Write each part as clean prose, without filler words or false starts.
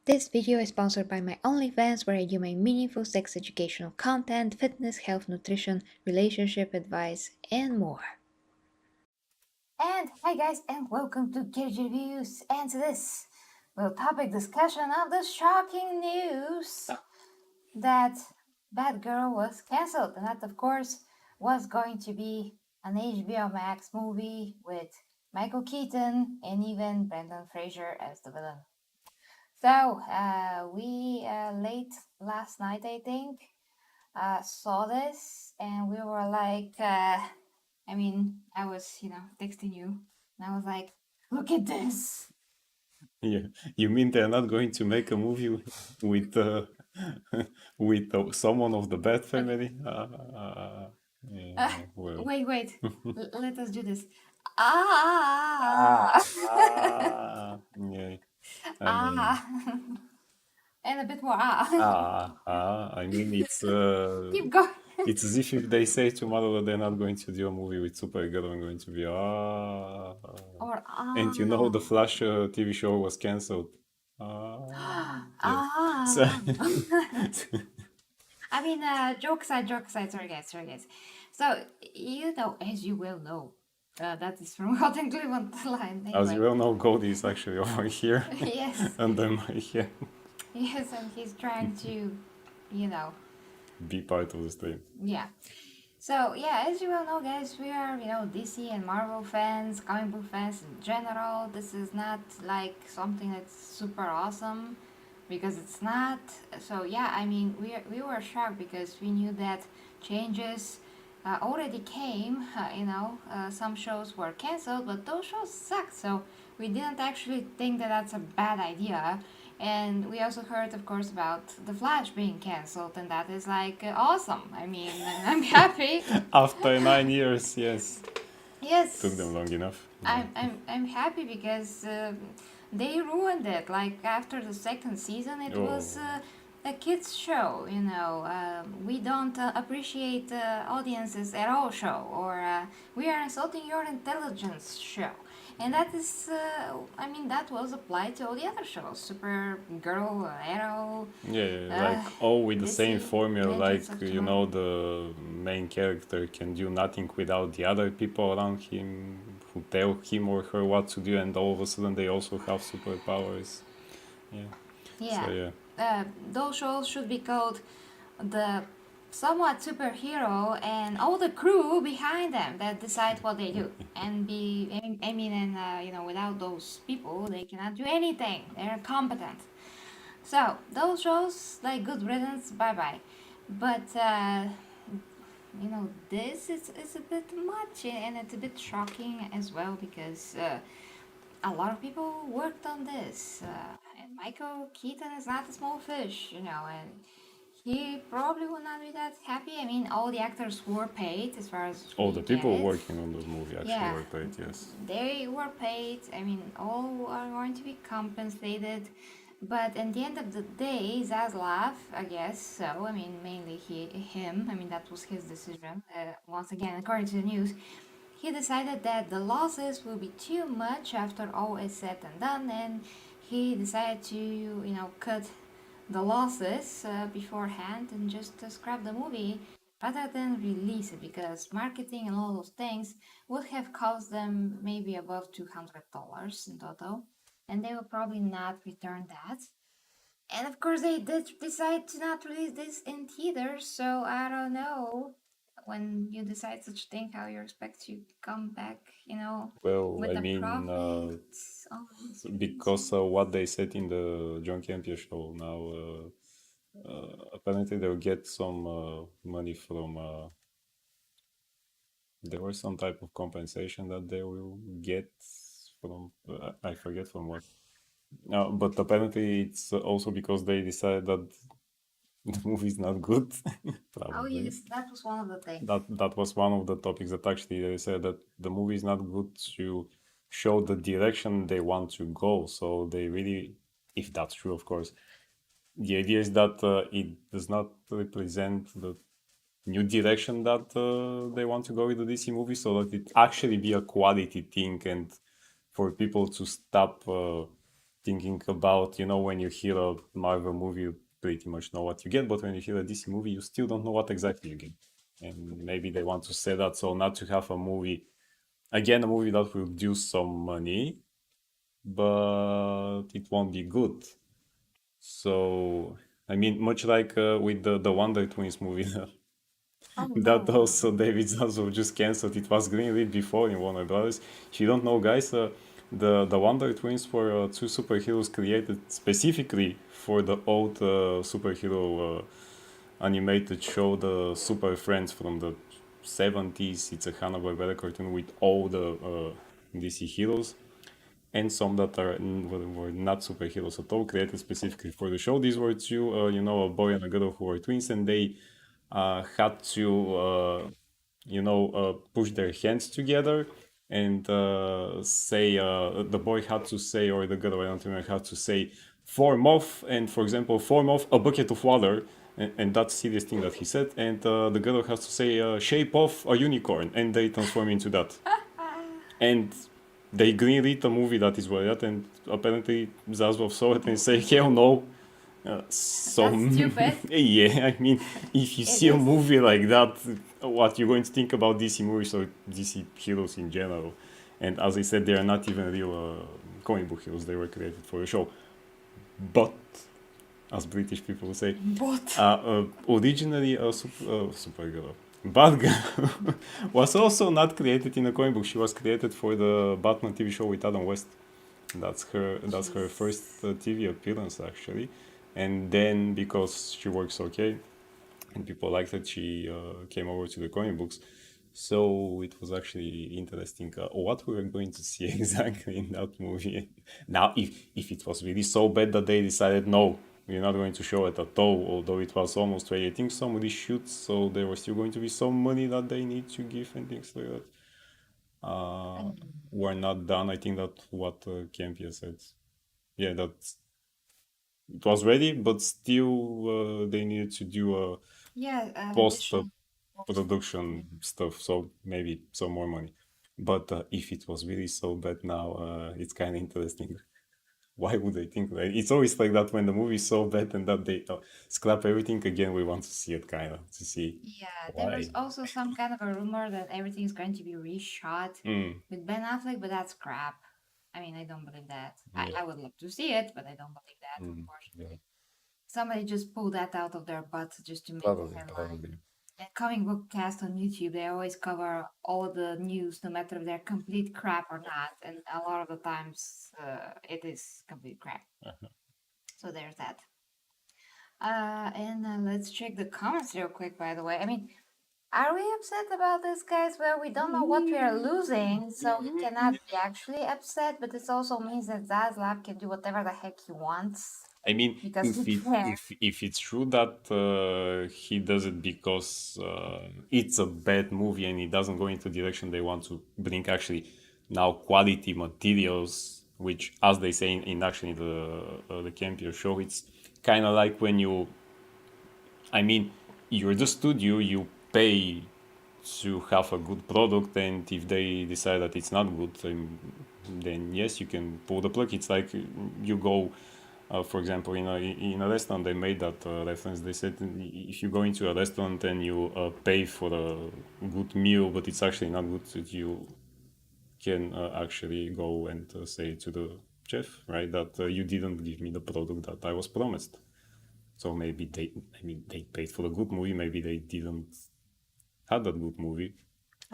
This video is sponsored by my OnlyFans, where I do my meaningful sex educational content, fitness, health, nutrition, relationship advice, and more. And hi guys, and welcome to KG Reviews, and to this topic discussion of the shocking news that Batgirl was cancelled, and that of course was going to be an HBO Max movie with Michael Keaton and even Brendan Fraser as the villain. So we late last night, I think, saw this, and we were like, I was, texting you, and I was like, look at this. Yeah, you mean they're not going to make a movie with with someone of the Bat family? Yeah, well. Wait, let us do this. Yeah. I mean, Ah, and a bit more I mean, Keep going. it's as if they say tomorrow that they're not going to do a movie with Supergirl and going to be Or and you know the Flash TV show was cancelled. Yes. So, I mean, joke aside, sorry guys. So, as you well know, that is from Hot and Cleveland line. as you Anyway, well know, Goldie is actually over here yes, under my hand. yes, and he's trying to, you know, Be part of the stream. yeah. So, yeah, as you well know, guys, we are, DC and Marvel fans, comic book fans in general. This is not like something that's super awesome because it's not. So, yeah, I mean, we were shocked because we knew that changes already came. Some shows were canceled, but those shows sucked. So, we didn't actually think that that's a bad idea. And we also heard, of course, about The Flash being cancelled, and that is like awesome. I mean, I'm happy. After 9 years, yes. Yes, Took them long enough. I'm happy because they ruined it. Like after the second season, it was a kids show. We don't appreciate audiences at all show, or we are insulting your intelligence show. And that is, that was applied to all the other shows. Supergirl, Arrow. Like all with the same DC, formula, like Legends of Tomorrow. the main character can do nothing without the other people around him who tell him or her what to do, and all of a sudden they also have superpowers. Yeah. Yeah. So yeah. Those shows should be called the somewhat superhero and all the crew behind them that decide what they do. And without those people, they cannot do anything. They're incompetent. So those shows, like good riddance, bye bye. But this is a bit much, and it's a bit shocking as well because a lot of people worked on this, and Michael Keaton is not a small fish, and he probably will not be that happy. I mean, all the actors were paid as far as All we the get people it. working on the movie actually Yeah, were paid, yes. they were paid. I mean, all are going to be compensated. But at the end of the day, Zaslav, I guess so. I mean, mainly him. I mean, that was his decision. Once again, according to the news, he decided that the losses will be too much after all is said and done, and he decided to, cut the losses beforehand and just scrap the movie rather than release it, because marketing and all those things would have cost them maybe above $200 in total, and they will probably not return that. And of course, they did decide to not release this in theaters, so I don't know. When you decide such a thing, how you expect to come back, Well, with I a mean, profit on the screens. because what they said in the John Campia show now, apparently they'll get some money from. There was some type of compensation that they will get from. I forget from what. No, but apparently it's also because they decided that the movie is not good. Oh Probably. yes, that was one of the things. That was one of the topics that actually they said that the movie is not good to show the direction they want to go. So they really, if that's true, of course, the idea is that it does not represent the new direction that they want to go with the DC movie, so that it actually be a quality thing and for people to stop thinking about, when you hear a Marvel movie, you pretty much know what you get, but when you hear a DC movie, you still don't know what exactly you get. And maybe they want to say that, so not to have a movie, again, a movie that will do some money, but it won't be good. So, I mean, much like with the Wonder Twins movie, Oh that no. also David Zaslav just cancelled. It was greenlit before in Warner Brothers. If you don't know, guys, the Wonder Twins were two superheroes created specifically for the old superhero animated show, the Super Friends from the 70s. It's a Hanna-Barbera cartoon with all the DC heroes and some that were not superheroes at all, created specifically for the show. These were two, a boy and a girl who were twins, and they had to, push their hands together and say, the boy had to say, or the girl, I don't remember, had to say, form off, and for example, form off a bucket of water. And that's the serious thing that he said. And the girl has to say, shape off a unicorn, and they transform into that. And they greenlit a movie that is like that, and apparently Zaslav saw it and say, hell no. So That's stupid. yeah, I mean, if you It see a is. movie like that, what you're going to think about DC movies or DC heroes in general? And as I said, they are not even real comic book heroes; they were created for a show. But as British people say, But originally a Supergirl. Batgirl was also not created in a comic book. She was created for the Batman TV show with Adam West. That's her first Jesus. TV appearance actually, and then because she works okay and people liked it, she came over to the comic books. So it was actually interesting what we were going to see exactly in that movie. Now, if it was really so bad that they decided no, we're not going to show it at all, although it was almost ready. I think some reshoots, so there was still going to be some money that they need to give and things like that. Were not done. I think that what Campia said. Yeah, that it was ready, but still they needed to do a Yeah, post additional. production stuff, so maybe some more money. But if it was really so bad now, it's kind of interesting. Why would they think that? It's always like that when the movie is so bad and that they scrap everything again. We want to see it, kind of, to see Yeah, there was why. also some kind of a rumor that everything is going to be reshot Mm, with Ben Affleck, but that's crap. I mean, I don't believe that. yeah. I would love to see it, but I don't believe that, of Mm, course. yeah. Somebody just pulled that out of their butt just to make the Probably, headline. probably. And comic book cast on YouTube, they always cover all the news, no matter if they're complete crap or not. And a lot of the times, it is complete crap. So there's that. And let's check the comments real quick, by the way. I mean, are we upset about this, guys? Well, we don't know what we are losing, so we cannot be actually upset, but this also means that Zaslav can do whatever the heck he wants I mean, because if he it can. if it's true that he does it because it's a bad movie and it doesn't go into the direction they want to bring actually now quality materials, which as they say in actually the Campier show, it's kind of like when you, I mean, you're the studio, you pay to have a good product, and if they decide that it's not good, then yes, you can pull the plug. It's like you go, for example, in a restaurant, they made that reference. They said if you go into a restaurant and you pay for a good meal, but it's actually not good, that you can actually go and say to the chef, right, that you didn't give me the product that I was promised. So maybe they paid for a good movie. Maybe they didn't have that good movie.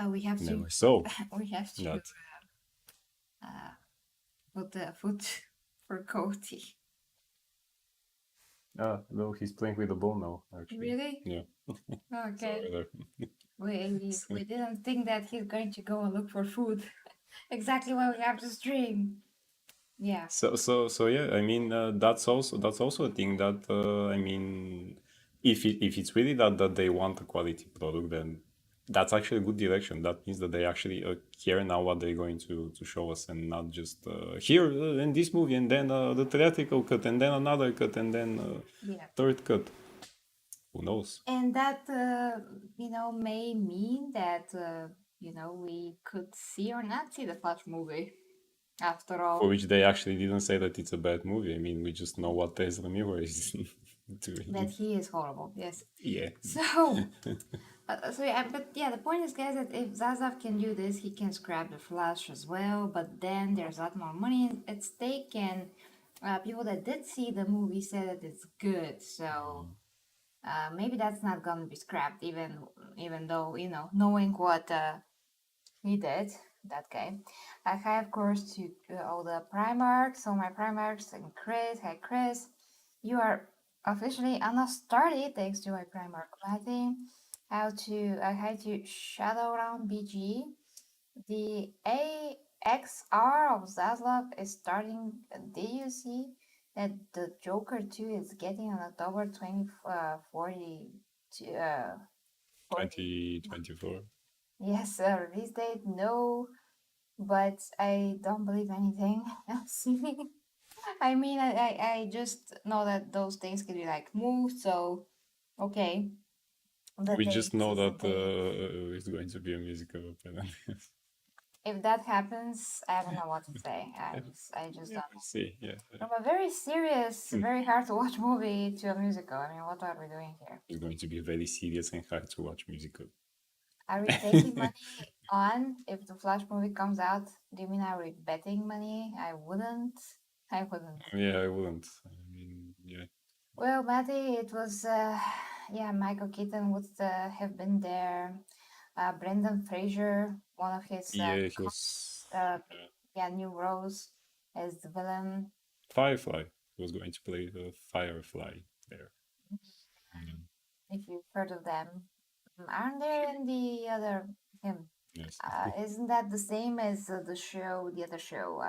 We have to, Never saw we have to that. put the foot for Cody. No, he's playing with the ball now. Actually, Really? yeah. Okay. Sorry there. We didn't think that he's going to go and look for food. Exactly why we have to stream. Yeah. So yeah. I mean, that's also a thing that I mean, if it's really that they want a quality product, then that's actually a good direction. That means that they actually care now what they're going to show us, and not just here in this movie, and then the theatrical cut, and then another cut, and then Yeah. third cut. Who knows? And that, may mean that, we could see or not see the Flash movie. After For all, which they actually didn't say that it's a bad movie. I mean, we just know what Ezra Miller is that doing. he is horrible. Yes. Yeah. So, so yeah, but yeah, the point is, guys, that if Zaslav can do this, he can scrap the Flash as well. But then there's a lot more money at stake, and people that did see the movie said that it's good. So maybe that's not gonna be scrapped, even though knowing what he did, that guy. Hi, of course, to all the Primarchs. So my Primarchs and Chris. Hi, Chris. You are officially unstarted thanks to my Primarch Matty. How to Shadowrun BG. The AXR of Zaslav is starting. Did you see that the Joker 2 is getting on October 40, 40? 2024. Yes, release date, no, but I don't believe anything else. I mean, I just know that those things can be like moved, so okay. The We just date know is the that date. it's going to be a musical apparently. If that happens, I don't know what to say. I just Yeah, don't we'll know. see. Yeah. From a very serious, very hard to watch movie to a musical. I mean, what are we doing here? It's going to be very serious and hard to watch musical. Are we taking money on if the Flash movie comes out? Do you mean are we betting money? I wouldn't. I wouldn't. Yeah, I wouldn't. I mean, yeah. Well, Matty, it was, yeah, Michael Keaton would have been there. Brendan Fraser, one of his, Yeah, he was yeah, new roles as the villain. Firefly. He was going to play the Firefly there. Mm, If you've heard of them, aren't there in the other him? yes. Isn't that the same as the show, the other show?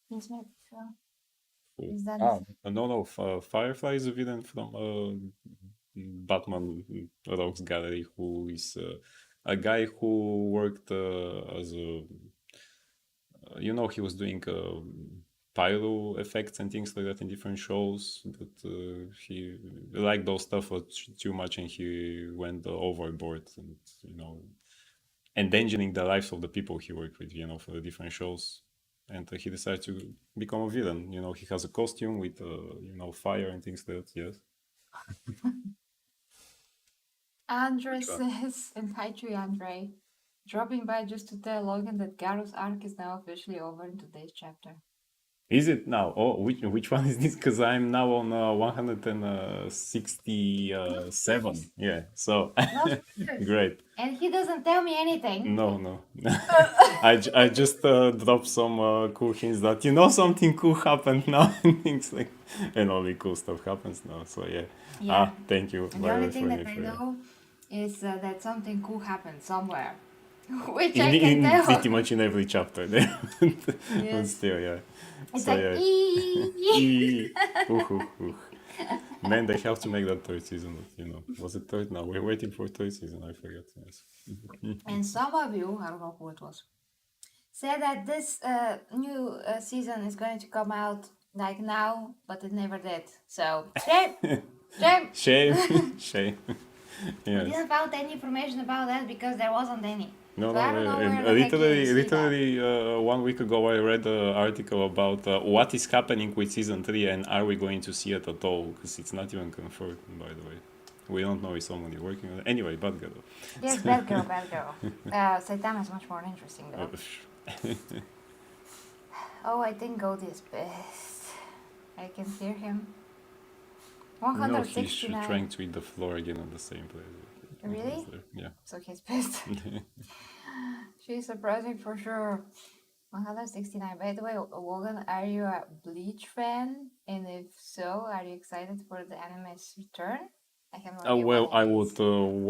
Peacemaker show? Cool. Is that Ah, no. Firefly is a villain from Batman Rogues Gallery, who is a guy who worked as a he was doing pyro effects and things like that in different shows. But he liked those stuff too much, and he went overboard, and endangering the lives of the people he worked with, for the different shows. And he decided to become a villain. He has a costume with, fire and things like that. Yes. Andre Which one? says, and hi to Andre, dropping by just to tell Logan that Garo's arc is now officially over in today's chapter. Is it now? Oh, which one is this? Because I'm now on 167. Yeah, so No spoilers. great. And he doesn't tell me anything. No. I just dropped some cool hints that something cool happened now and things like and only cool stuff happens now. So yeah. Yeah. Thank you And the by only thing referring that I for know is that something cool happened somewhere, which in, I can in tell. pretty much in every chapter there. But Yes. still, yeah. It's So like, yeah. eee. Man, they have to make that third season. Was it third? No, we're waiting for third season. I forget. Yes. And some of you, I don't know who it was, said that this new season is going to come out like now, but it never did. So shame, shame. Shame. We Yes. didn't found any information about that because there wasn't any. No, So I don't know where the heck you literally, see that. 1 week ago, I read an article about what is happening with season 3 and are we going to see it at all? Because it's not even confirmed, by the way. We don't know if someone is working on it. Anyway, Batgirl. Yes, bad girl, bad girl. Saitama is much more interesting though. Oh, I think Goldie is pissed. I can hear him. No, he's 169. trying to eat the floor again on the same place. Really? Yeah. So he's pissed. She's surprising for sure. 169. By the way, Logan, are you a Bleach fan? And if so, are you excited for the anime's return? I have no idea Well, when I it would is.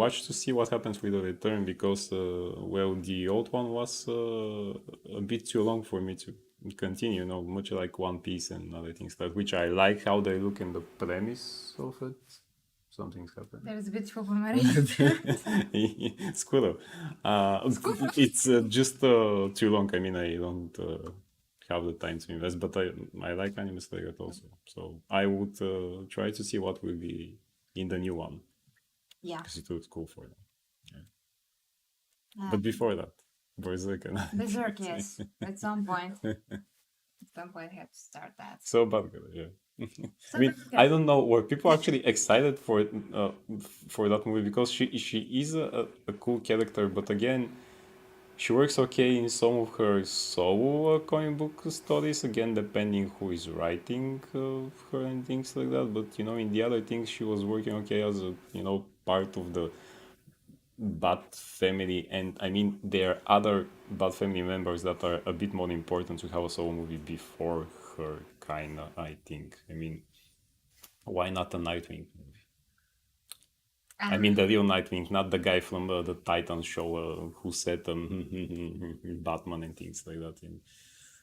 watch to see what happens with the return because, the old one was a bit too long for me to continue, much like One Piece and other things like which I like how they look in the premise of it. Something's happening. There's a beautiful narrator. Squirrel. It's just too long. I mean, I don't have the time to invest, but I like animes like that also. So I would try to see what will be in the new one. Yeah. Because it looks cool for them. Yeah. But before that, Berserk and other Berserk, things. yes. At some point. At some point, have to start that. So Batgirl, yeah. So I mean, Batgirl. I don't know, were people actually excited for it, for that movie, because she is a cool character, but again, she works okay in some of her solo comic book stories, again, depending who is writing her and things like that. But, in the other things, she was working okay as a, part of the Bat family. And I mean, there are other Bat family members that are a bit more important to have a solo movie before her, kinda, I think. I mean, why not a Nightwing movie? I mean, the real Nightwing, not the guy from the Titan show who said Batman and things like that. And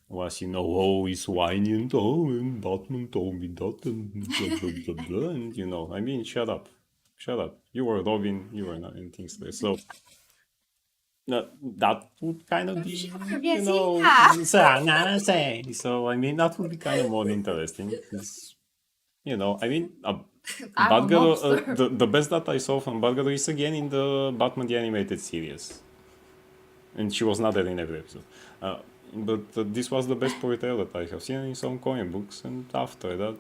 was, oh, he's whiny and, oh, and Batman told me that and blah, blah, blah, blah. And, I mean, shut up. Shut up. You were Robin, you were not, and things like that. So that would kind of be, Yes, yeah. so, I mean, that would be kind of more interesting. Because, I mean, I'm a Batgirl, monster. the best that I saw from Batgirl is again in the Batman the Animated Series. And she was not there in every episode. But this was the best portrayal that I have seen in some comic books, and after that,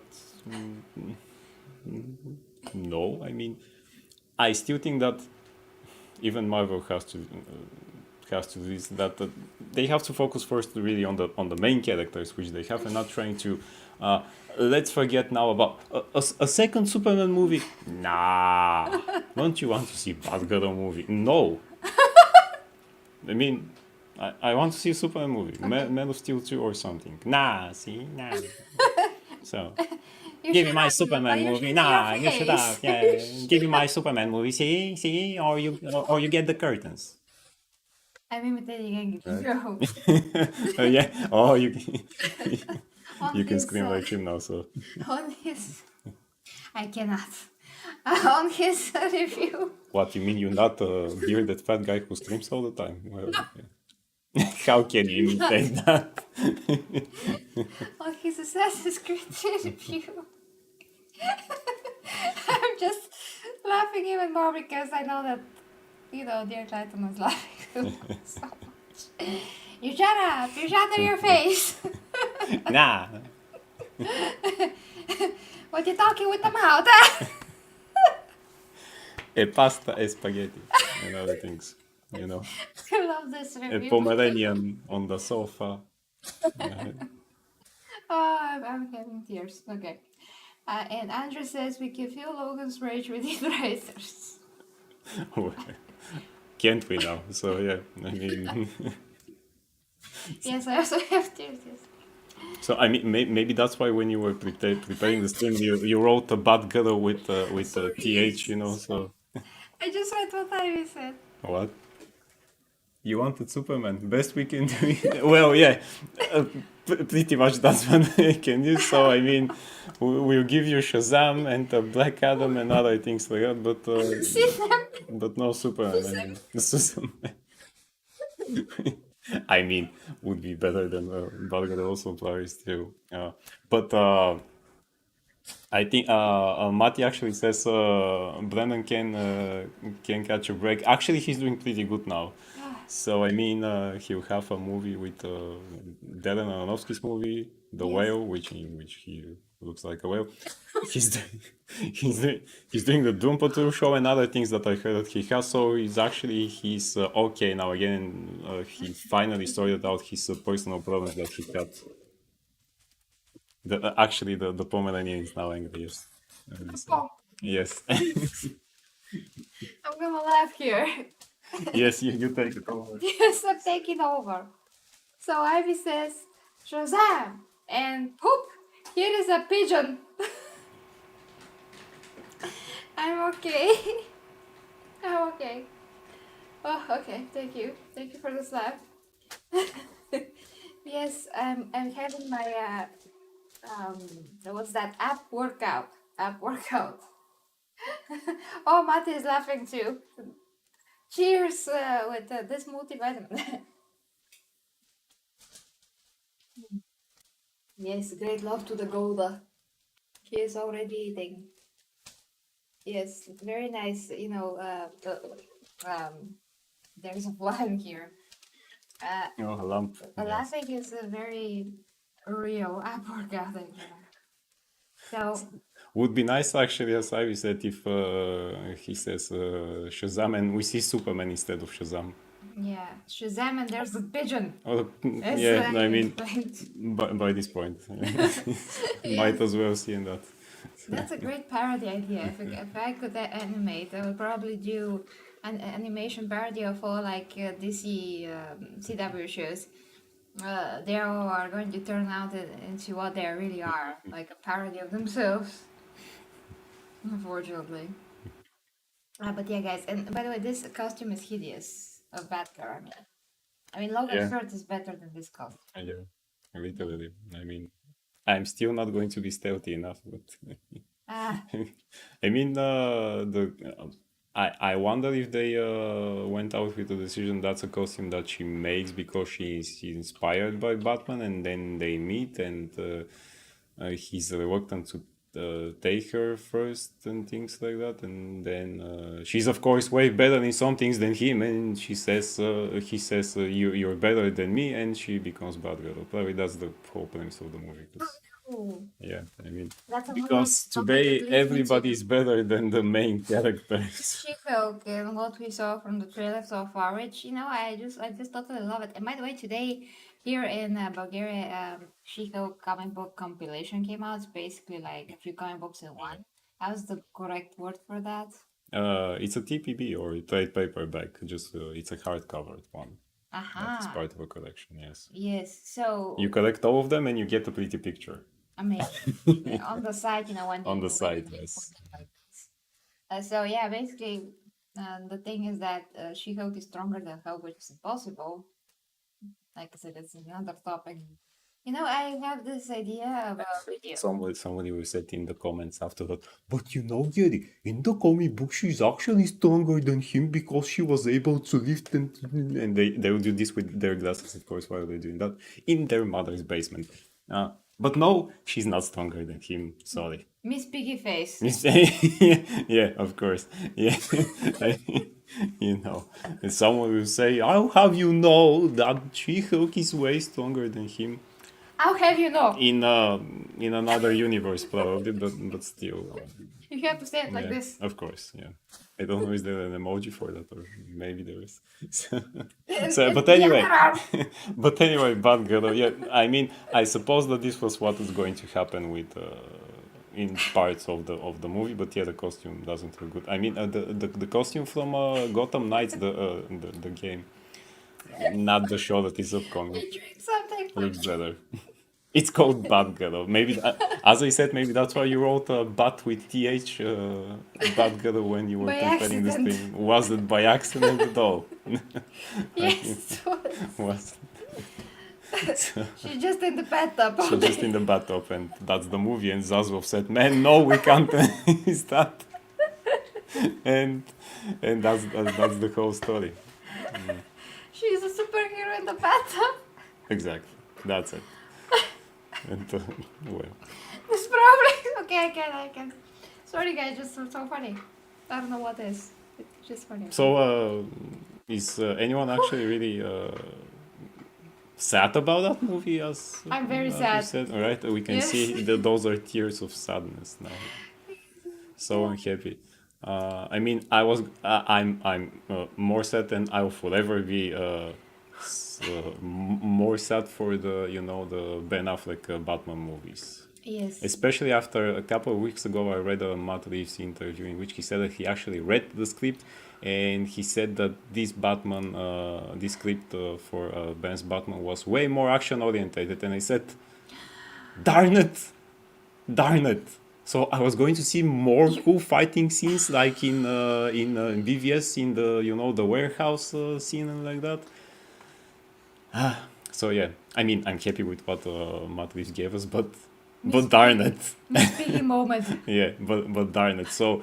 no. I mean, I still think that even Marvel has to do this, that they have to focus first really on the main characters which they have, and not trying to let's forget now about a second Superman movie. Nah, don't you want to see Batgirl movie? No. I mean, I want to see a Superman movie, Man of Steel 2 or something. Nah, see, nah. So give me my Superman movie. Nah, you shut up. Yeah, give me my Superman movie. See, or you get the curtains. I'm imitating Angry Joe. Yeah. Oh, you On you can his, scream like him now. So on his, I cannot. On his review. what you mean? You're not a bearded fat guy who screams all the time? Well, yeah. How can you imitate that? On his Assassin's Creed review. I'm just laughing even more because I know that, dear Titan was laughing so much. You shut up! You shut in your face! Nah. What you talking with the mouth? A pasta, a spaghetti, and other things. I love this A review. Pomeranian on the sofa. Oh, I'm having tears. Okay. And Andrew says we can feel Logan's rage with the erasers. Can't we now? So yeah, I mean. Yes, I also have tears. Yes. So I mean, maybe that's why when you were preparing the stream, you wrote a bad girl with a th, So I just read what Ivy said. what? You wanted Superman, best we can do. Well, yeah, pretty much that's what I can use. So I mean, we'll give you Shazam and Black Adam and other things like that, but no Superman. I mean, Superman. I mean, would be better than Batgirl also plays too. But I think Mati actually says Brandon can catch a break. Actually, he's doing pretty good now. So I mean, he'll have a movie with Darren Aronofsky's movie, The Yes. Whale, in which he looks like a whale. He's doing, he's doing the Doom Patrol show and other things that I heard that he has. So he's okay now again. He finally sorted out his personal problems that he had. Actually, the Pomeranian is now angry. Yes. Oh, Yes. I'm gonna laugh here. Yes, you take it over. Yes, I'm taking over. So Ivy says, Shazam! And poop! Here is a pigeon. I'm okay. I'm okay. Oh, okay. Thank you. Thank you for the slap. Yes, I'm having my what's that app workout? App workout. Oh, Mate is laughing too. Cheers with this multivitamin. Yes, great love to the Golda. He is already eating. Yes, very nice. There's a fly here. Oh, a lamp. Yes. Laughing is a very real aborgatic. So Would be nice actually, as Ivy said, if he says Shazam and we see Superman instead of Shazam. yeah, Shazam and there's a pigeon. Oh, As yeah, I I mean, explained. by this point, Yes. might as well see in that. That's a great parody idea. If I could animate, I would probably do an animation parody of all like DC CW shows. They all are going to turn out into what they really are, like a parody of themselves. Unfortunately. But yeah, guys. And by the way, this costume is hideous of Batgirl. I mean, Logan's Yeah, shirt is better than this costume. yeah, literally. I mean, I'm still not going to be stealthy enough, but Ah, I mean, I wonder if they went out with the decision that's a costume that she makes because she's inspired by Batman, and then they meet, and he's reluctant to take her first and things like that, and then she's of course way better in some things than him, and he says you're better than me, and she becomes Batgirl. Probably that's the whole premise of the movie. 'Cause cool. yeah, I mean, That's a because topic today that leads me everybody to is better than the main characters. She-Hulk and what we saw from the trailer so far, which I just totally love it. And by the way, today here in Bulgaria, She-Hulk comic book compilation came out. It's basically like a few comic books in one. How's the correct word for that? It's a TPB or a trade paperback. Just it's a hardcover one. That is Aha. part of a collection. Yes, Yes. So you collect all of them and you get a pretty picture amazing. On the side, when on the you side. put Yes. them like this. So yeah, basically, the thing is that She-Hulk is stronger than Hulk, which is impossible. Like I said, it's another topic. I have this idea about video. Somebody will said in the comments after that, but Gary, in the comic book, she's actually stronger than him because she was able to lift and they will do this with their glasses, of course, while they're doing that in their mother's basement. But no, she's not stronger than him. Sorry. Miss Piggy Face. Yeah, of course. Yeah. And someone will say, I'll have you know that She-Hulk is way stronger than him How have you know? in another universe probably, but still, You have to say it like yeah, this. of course, yeah. I don't know, is there an emoji for that, or maybe there is. So, but Yeah, anyway, there are. Batgirl. Yeah, I mean, I suppose that this was what is going to happen with in parts of the movie, but yeah, the costume doesn't look good. I mean, the costume from Gotham Knights, the game, not the show that is upcoming, You drink something. looks better. It's called Batgirl. Maybe, as I said, maybe that's why you wrote Bat with TH, Batgirl, when you were By preparing this accident. thing. Was it by accident at all? Yes, it was. Was She's just in the bathtub. so just in the bathtub, and that's the movie. And Zaslav said, "Man, no, we can't use that." And that's the whole story. She's a superhero in the bathtub. Exactly. That's it. And well, This probably. Okay, I can. Sorry, guys, just so funny. I don't know what is. It's just funny. so is anyone actually really sad about that movie? I'm very as you sad. said, all right, we can Yes. see that those are tears of sadness now. So unhappy. I mean, I'm more sad, and I will forever be more sad for the Ben Affleck Batman movies. Yes. Especially after a couple of weeks ago, I read a Matt Reeves interview in which he said that he actually read the script, and he said that this script for Ben's Batman was way more action orientated. And I said, darn it. So I was going to see more cool fighting scenes, like in BVS, in the warehouse scene and like that. So yeah, I mean, I'm happy with what Matt Reeves gave us, but darn it. Miss Piggy moment. Yeah, but darn it. So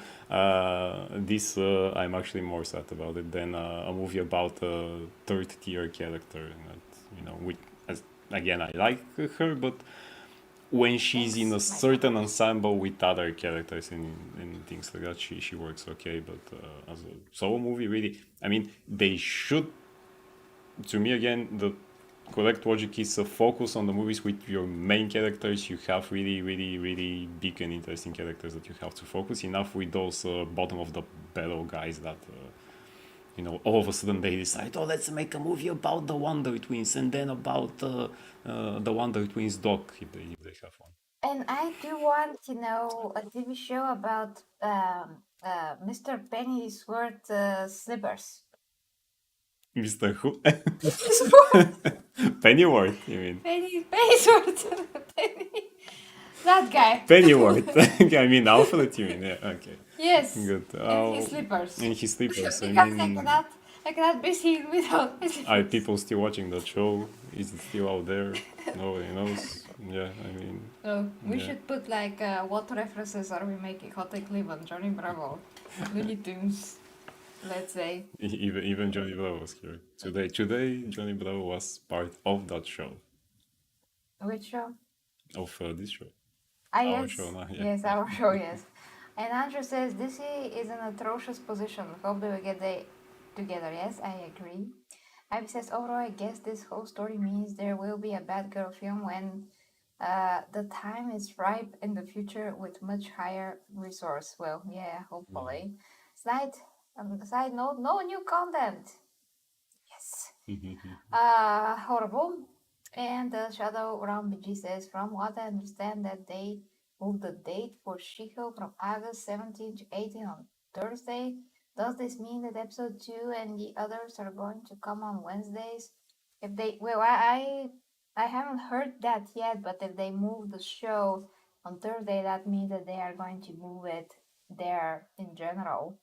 this I'm actually more sad about it than a movie about a third tier character. Again, I like her, but when she's in a certain ensemble with other characters and things like that, she works okay. But as a solo movie, really, I mean, they should to me again, the correct logic is a focus on the movies with your main characters. You have really big and interesting characters that you have to focus. Enough with those bottom of the barrel guys that all of a sudden they decide, oh, let's make a movie about the Wonder Twins and then about the Wonder Twins dog if they have one. And I do want, a TV show about Mr. Pennyworth slippers. Mr. Who? Pennyworth, you mean? Pennyworth. That guy. Pennyworth. I mean Alfred, you mean? Yeah, okay. Yes. Good. And his slippers. And his slippers. Because I cannot be seen without my slippers. Are people still watching that show? Is it still out there? Nobody knows. Yeah, I mean. So we should put like what references are we making? Hotel Cleveland, Johnny Bravo, Looney Tunes, let's say. Even Johnny Bravo was here today. Today, Johnny Bravo was part of that show. Which show? Of this show. Our yes. Show now. Yeah. Yes, our show. Yes. And Andrew says DC is an atrocious position. Hope they will get together. Yes, I agree. Ivy says overall, I guess this whole story means there will be a Batgirl film when the time is ripe in the future with much higher resource. Well, yeah, hopefully. Side note, no new content. Yes. Horrible. And Shadow Round BG says, from what I understand, that they moved the date for She-Hulk from August 17 to 18 on Thursday. Does this mean that episode 2 and the others are going to come on Wednesdays? If they, well, I haven't heard that yet, but if they move the show on Thursday, that means that they are going to move it there in general.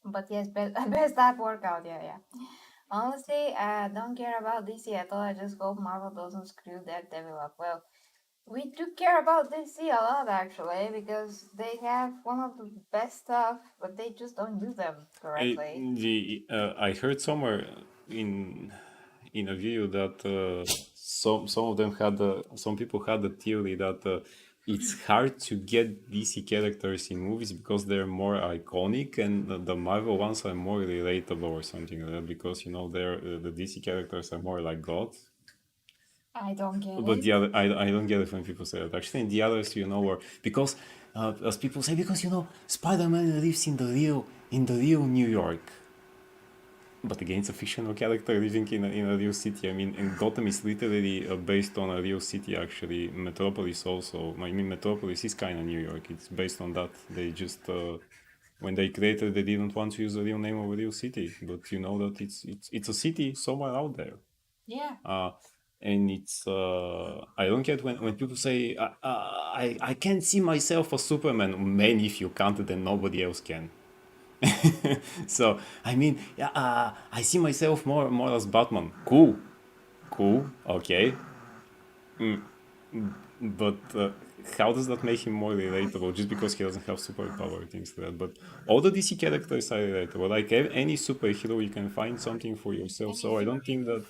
But yes, best that work out, yeah. Honestly, I don't care about DC at all. I just hope Marvel doesn't screw that devil up. Well, we do care about DC a lot, actually, because they have one of the best stuff, but they just don't use them correctly. I heard somewhere in a video that some of them had some people had the theory that it's hard to get DC characters in movies because they're more iconic, and the Marvel ones are more relatable or something like that, because they're the DC characters are more like gods. I don't get it. But the other, I don't get it when people say that. Actually, in the others, were because as people say, because Spider-Man lives in the real New York. But again, it's a fictional character living in a real city. I mean, and Gotham is literally based on a real city, actually. Metropolis also. I mean, Metropolis is kind of New York. It's based on that. They just, when they created, they didn't want to use the real name of a real city. But that it's a city somewhere out there. Yeah. And it's, I don't get when people say, I can't see myself as Superman. Man, if you can't, then nobody else can. So I mean, I see myself more as Batman. Cool, okay. But how does that make him more relatable? Just because he doesn't have superpower, things like that. But all the DC characters are relatable. Like any superhero, you can find something for yourself. So I don't think that.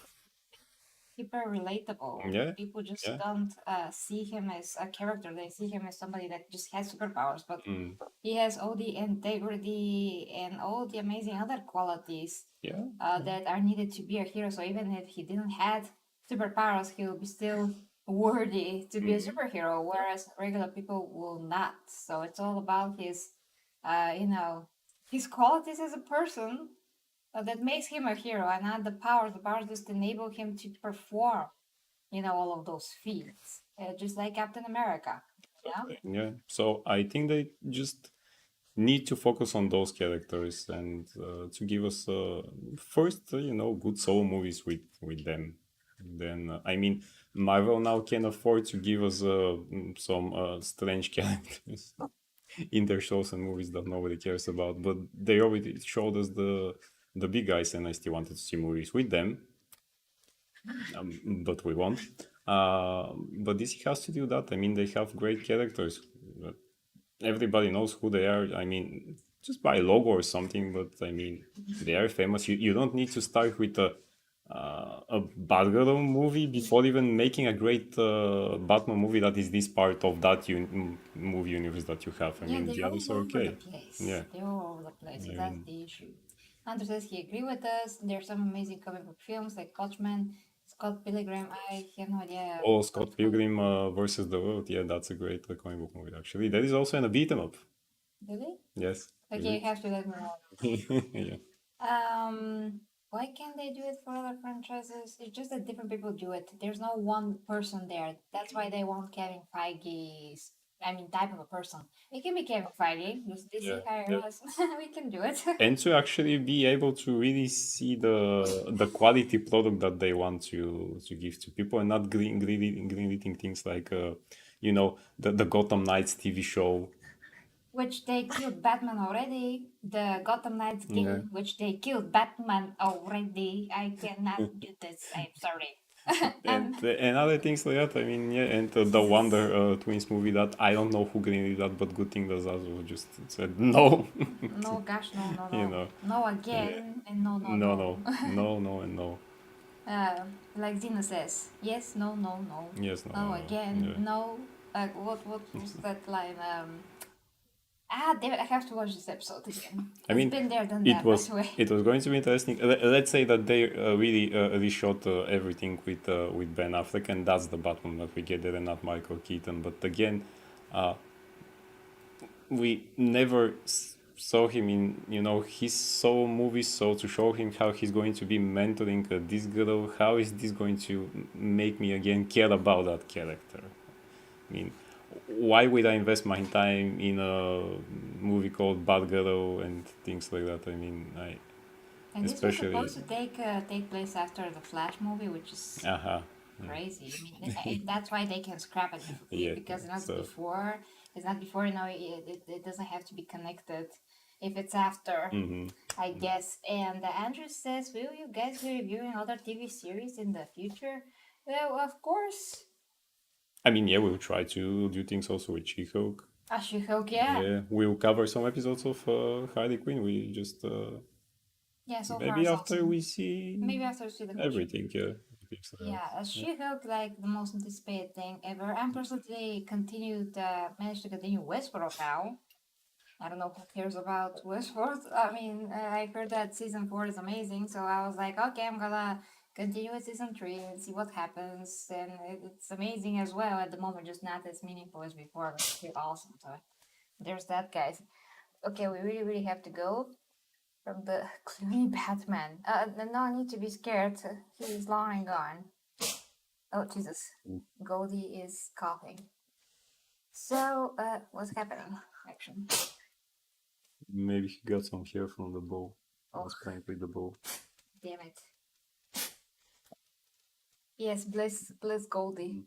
Super relatable. Yeah. People just don't see him as a character. They see him as somebody that just has superpowers, but he has all the integrity and all the amazing other qualities that are needed to be a hero. So even if he didn't have superpowers, he'll be still worthy to be a superhero, whereas regular people will not. So it's all about his, his qualities as a person. That makes him a hero, and not the powers. The powers just enable him to perform, all of those feats, just like Captain America. Yeah. So I think they just need to focus on those characters and to give us first, good solo movies with them. Then I mean, Marvel now can afford to give us some strange characters in their shows and movies that nobody cares about, but they already showed us the big guys, and I still wanted to see movies with them, but we won't. But DC has to do that. I mean, they have great characters. Everybody knows who they are. I mean, just by logo or something, but I mean, they are famous. You don't need to start with a Batgirl movie before even making a great Batman movie that is this part of that movie universe that you have. I mean, the others are okay. Yeah, they're all over the place. That's the issue. Andrew says he agree with us. There's some amazing comic book films like Watchmen, Scott Pilgrim. I have no idea. Oh, Scott Pilgrim versus the World. Yeah, that's a great comic book movie, actually. That is also in a beat 'em up. Really? Yes. Okay, you have to let me know. Yeah. Why can't they do it for other franchises? It's just that different people do it. There's no one person there. That's why they want Kevin Feige's. I mean, type of a person. It can be Kevin Feige. Just DC Yeah, hire yeah. us. We can do it. And to actually be able to really see the quality product that they want to give to people, and not greenlighting things like the Gotham Knights TV show. Which they killed Batman already. The Gotham Knights Yeah. game, which they killed Batman already. I cannot do this. I'm sorry. And other things like that. I mean, yeah, and the Wonder Twins movie that I don't know who greenlit that, but good thing that Zaslav just said no. No, gosh, no, no, no. You know. No again, and no, no, No, no. no, and no. Like Zena says, yes, no, no, no. Yes, no, No, no, again, yeah. no. What was that line? Damn it, I have to watch this episode again. I mean, It's been there, done it that, was by the way. it was going to be interesting. Let's say that they really reshot everything with Ben Affleck, and that's the Batman that we get there, and not Michael Keaton. But again, we never saw him in his so movies. So to show him how he's going to be mentoring this girl, how is this going to make me again care about that character? I mean, why would I invest my time in a movie called Batgirl and things like that? I mean, And this was especially. supposed to take place after the Flash movie, which is crazy. I mean, that's why they can scrap it Yeah, because it's not so- before. It's not before. It doesn't have to be connected. If it's after, I guess. And Andrew says, "Will you guys be reviewing other TV series in the future?" Well, of course. I mean, yeah, we'll try to do things also with She-Hulk. She-Hulk, yeah. Yeah, we'll cover some episodes of Harley Quinn. We just Yeah, so maybe far after awesome. we see Maybe after we see the everything. Yeah. Yeah, She-Hulk like the most anticipated thing ever. And personally managed to continue Westworld now. I don't know who cares about Westworld. I mean, I heard that season 4 is amazing, so I was like, okay, I'm gonna continue with season 3 and see what happens. And it's amazing as well at the moment, just not as meaningful as before, but it's still awesome. So there's that, guys. Okay, we really, really have to go from the Clooney Batman. No need to be scared. He's long gone. Oh, Jesus. Goldie is coughing. So, what's happening, actually? Maybe he got some hair from the bowl. I Oh, was playing with the bowl. damn it. Yes, bless Goldie.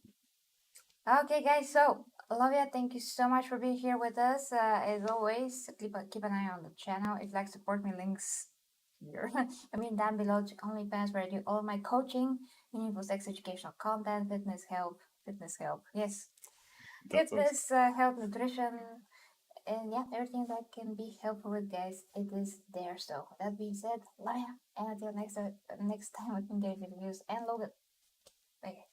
Okay, guys, so, Olavia, thank you so much for being here with us. As always, keep an eye on the channel. If you'd like to support me, links here. I mean, down below to OnlyFans, where I do all of my coaching, meaningful sex educational content, fitness help. Yes, That's fitness, health, nutrition, and yeah, everything that can be helpful with, guys, it is there. So that being said, love ya, and until next time with new reviews and Logan. Bye.